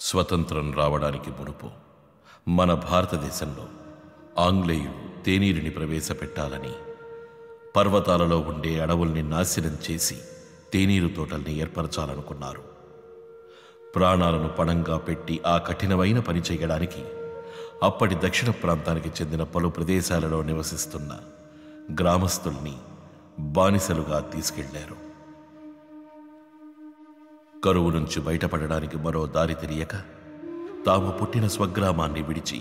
స్వతంత్రం రావడానికి మునుపు మన భారతదేశంలో ఆంగ్లేయులు తేనీరుని ప్రవేశపెట్టాలని పర్వతాలలో ఉండే అడవుల్ని నాశనం చేసి తేనీరు తోటల్ని ఏర్పరచాలనుకున్నారు. ప్రాణాలను పణంగా పెట్టి ఆ కఠినమైన పని చేయడానికి అప్పటి దక్షిణ ప్రాంతానికి చెందిన పలు ప్రదేశాలలో నివసిస్తున్న గ్రామస్తుల్ని బానిసలుగా తీసుకెళ్లారు. కరువు నుంచి బయటపడడానికి మరో దారి తెలియక తాము పుట్టిన స్వగ్రామాన్ని విడిచి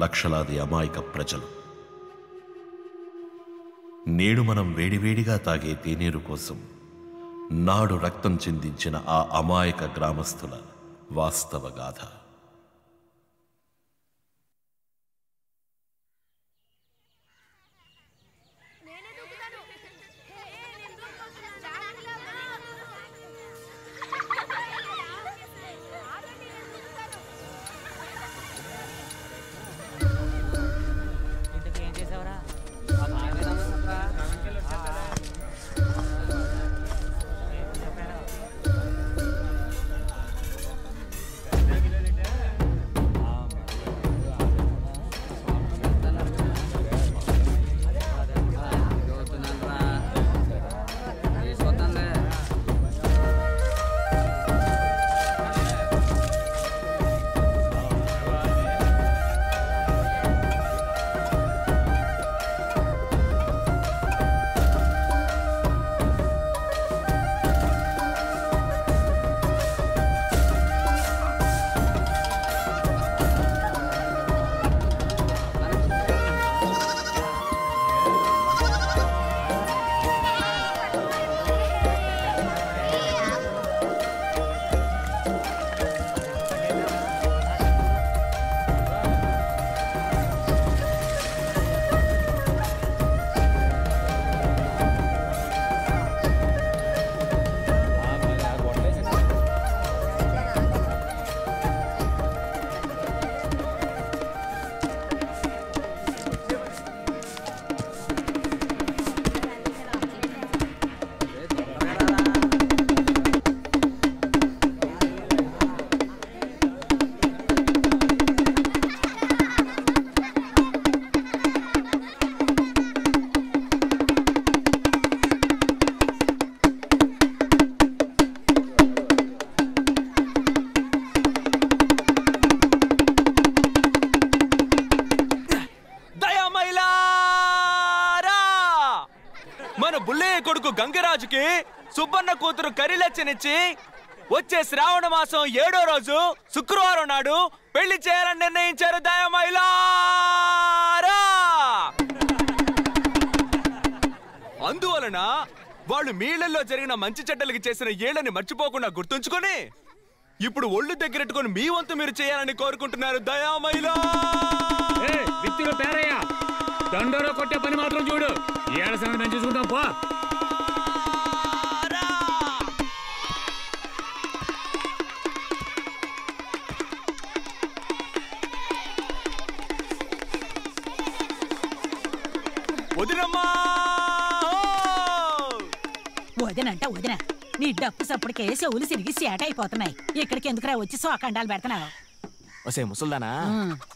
లక్షలాది అమాయక ప్రజలు నేడు మనం వేడివేడిగా తాగే తేనీరు కోసం నాడు రక్తం చిందించిన ఆ అమాయక గ్రామస్తుల వాస్తవ గాథ. గంగరాజుకి సుబ్బన్న కూతురు కరిలచ్చనిచ్చి వచ్చే శ్రావణ మాసం 7వ రోజు శుక్రవారం నాడు పెళ్లి చేయాలని నిర్ణయించారు దయమైలారా. అందువలన వాళ్ళు మీళ్లలో జరిగిన మంచి చెడ్డలకి చేసిన ఏళ్ళని మర్చిపోకుండా గుర్తుంచుకొని ఇప్పుడు ఒళ్ళు దగ్గరెట్టుకొని మీ వంతు మీరు చేయాలని కోరుకుంటున్నారు దయామైలా. దండోరో కొట్టే పని మాత్రం చూడు. ఏళ్ళ సంగతి మేము చూసుకుంటాం పో. వదినంట వదిన, నీ డప్పు సప్పుడికే చెవులు సిరిగి సేట అయిపోతున్నాయి. ఇక్కడికి ఎందుకురా వచ్చి సోకండాలు పెడతావు? ఒసే ముసల్దానా,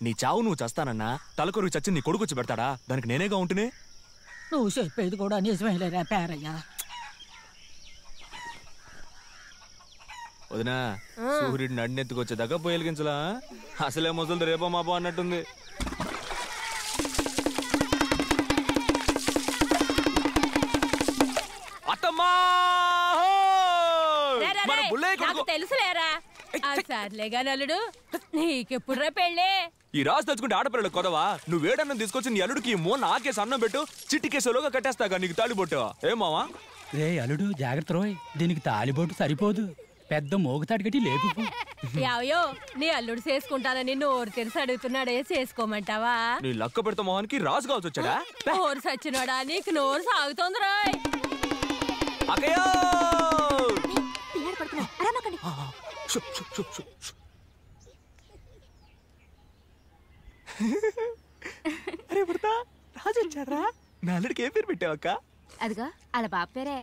నీ చావు నువ్వు చస్తానన్నా తలకొరికి చచ్చి నీ కొడుకొచ్చి పెడతాడా? దానికి నేనేగా ఉంటునే. నువ్వు చెప్పేది కూడా నిజమేలేరా పేరయ్యా. వదినా, సూర్యుడిని అడినెత్తుకొచ్చేదాకా పోయలిగించలా? అసలే ముసలిది రేపో మాపో అన్నట్టుంది. తెలుసులేరా సర్లేగా నల్లుడు, నీకెప్పుడురా పెళ్ళే? ఈ రాజు తెచ్చుకుంటే ఆడపిల్లలు కొదవా? నువ్వు వేడన్నం తీసుకొచ్చి నీ అల్లుడికి మూల ఆకేసి అన్నం పెట్టు, చిట్టికేసేలోగా కట్టేస్తాగా నీకు తాళిబొట్టు. ఏమావా? రే అల్లుడు జాగ్రత్త రోయ్, దీనికి తాళిబొట్టు సరిపోదు, పెద్ద మోగుతాడు గట్టి లేపు. యావయో, నీ అల్లుడు చేసుకుంటానని నోరు తెరిసి అడుగుతున్నాడే, చేసుకోమంటావా? నీ లక్క పెడతా మొహానికి రాజు కావాల్సి వచ్చాడా? నోరు సచ్చినోడా, నీకు నోరు సాగుతోంది రాయ్. అక్కయ్యో అరే పుడతా, రాజు వచ్చారా? నా అల్లుడికి ఏ పేరు పెట్టావక్క? అదిగో అలా బాబు పేరే.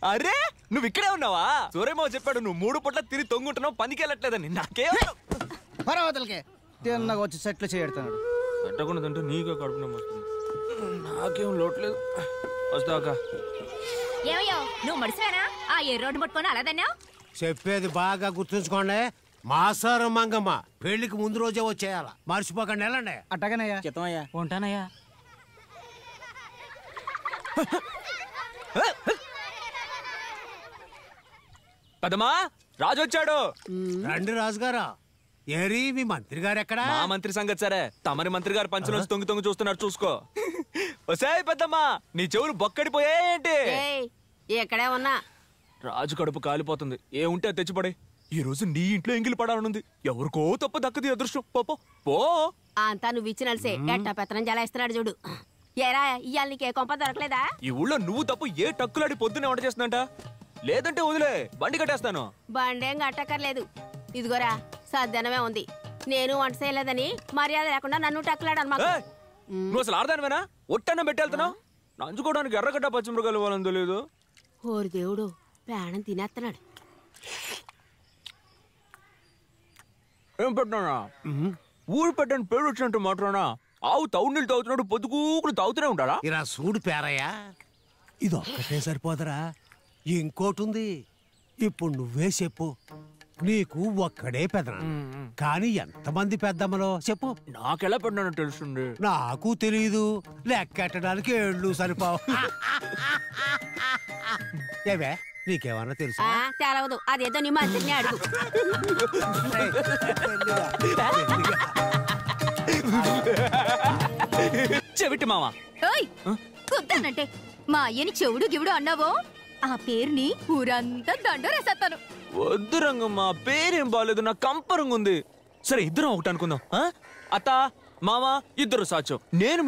అరే నువ్వు ఇక్కడే ఉన్నావా? సూర్యమావ చెప్పాడు నువ్వు 3 పూట్ల తిని తొంగుంటున్నావు, పనికి వెళ్ళట్లేదని. నాకేం పర్వతలకే తిన్నగా వచ్చి సెట్లు చేయడుతున్నాడు. పెట్టకుండా తింటే నీకే కడుపునే వస్తుంది. నాకేం లోట్లేదు. వస్తాక ఏమయ్యో నువ్వు మడిసివేనా? ఆ ఏ రోడ్డు పట్టుకొని అలాదన్నా చెప్పేది బాగా గుర్తుంచుకోండి. మాసారం మంగమ్మ పెళ్లికి ముందు రోజే వచ్చేయాల, మర్చిపోకండి. వెళ్ళండి. అట్టగనయ్యా. చిత్తమయ్యా. ఉంటానయ్యా. పెద్దమ్మా రాజు వచ్చాడు. రండి రాజుగారా. ఏరి మీ మంత్రి గారు ఎక్కడా? మా మంత్రి సంగతి సరే, తమరి మంత్రి గారు పంచలోంచి తొంగి తొంగి చూస్తున్నారు, చూసుకో. వసాయ్ పెద్దమ్మా, నీ చెవులు బొక్కడిపోయాయేంటి? ఎక్కడే ఉన్నా రాజు కడుపు కాలిపోతుంది. ఏ ఉంటే తెచ్చిపడే. ఈ రోజు నీ ఇంట్లో ఎంగిలి పడాలనుంది. ఎవరికో తప్ప దక్కది అదృష్టం. పో పో. అంతా నువ్వు ఇచ్చినల్సే ఎట్టా పెత్తనం జలాయిస్తున్నాడు చూడు. ఏరా ఇవాళ నీకే కొంప దొరకలేదా? ఈ ఊళ్ళో నువ్వు తప్పు ఏ టక్కులాడి పొద్దునే వంట చేస్తుందంట. లేదంటే వదిలే, బండి కట్టేస్తాను. బండేం గట్టక్కర్లేదు. ఇదిగోరా సద్దనమే ఉంది. నేను వంట చేయలేదని మర్యాద లేకుండా నన్ను టక్కులాడను మాకు. నువ్వు అసలు ఆడదానివేనా? ఒట్టన్నం పెట్టేళ్తున్నావు. నంచుకోవడానికి ఎర్రగడ్డ పచ్చిమిరకాయలు ఇవ్వాలని తెలియదు. ఓరి దేవుడు, ప్రాణం తినేస్తున్నాడు. ఏం పెట్టినా ఊరు పెట్టని పేరు వచ్చినట్టు మాట్లాడా? ఆవు తౌడు నీళ్ళు తాగుతున్నాడు, పొద్దుకూకులు తాగుతూనే ఉంటాడా? ఇలా సూడు పేరయ్యా, ఇది ఒక్కటే సరిపోదరా, ఇంకోటి ఉంది. ఇప్పుడు నువ్వే చెప్పు. నీకు ఒక్కడే పెదనా, కానీ ఎంతమంది పెద్దమ్మలో చెప్పు. నాకెలా పెట్టినా తెలుస్తుంది? నాకు తెలియదు. లెక్కెట్టడానికి ఏళ్ళు సరిపోవు. ఏవే నీకేమన్నా తెలుసా? తెలవదు. అదేదో నీ మంత్రిని అడుగు. చెవిటి మావా కుద్దానంటే మా అయ్యని చెవుడు గివుడు అన్నావో ఆ పేరుని ఊరంతా దండరేసేస్తాను. వద్దు రంగమ్మ, పేరేం బాగాలేదు, నాకు కంపరంగా ఉంది. సరే ఇద్దరం ఒకటి అనుకుందాం. అత్త మామ ఇద్దరు సాచో, నేను మీ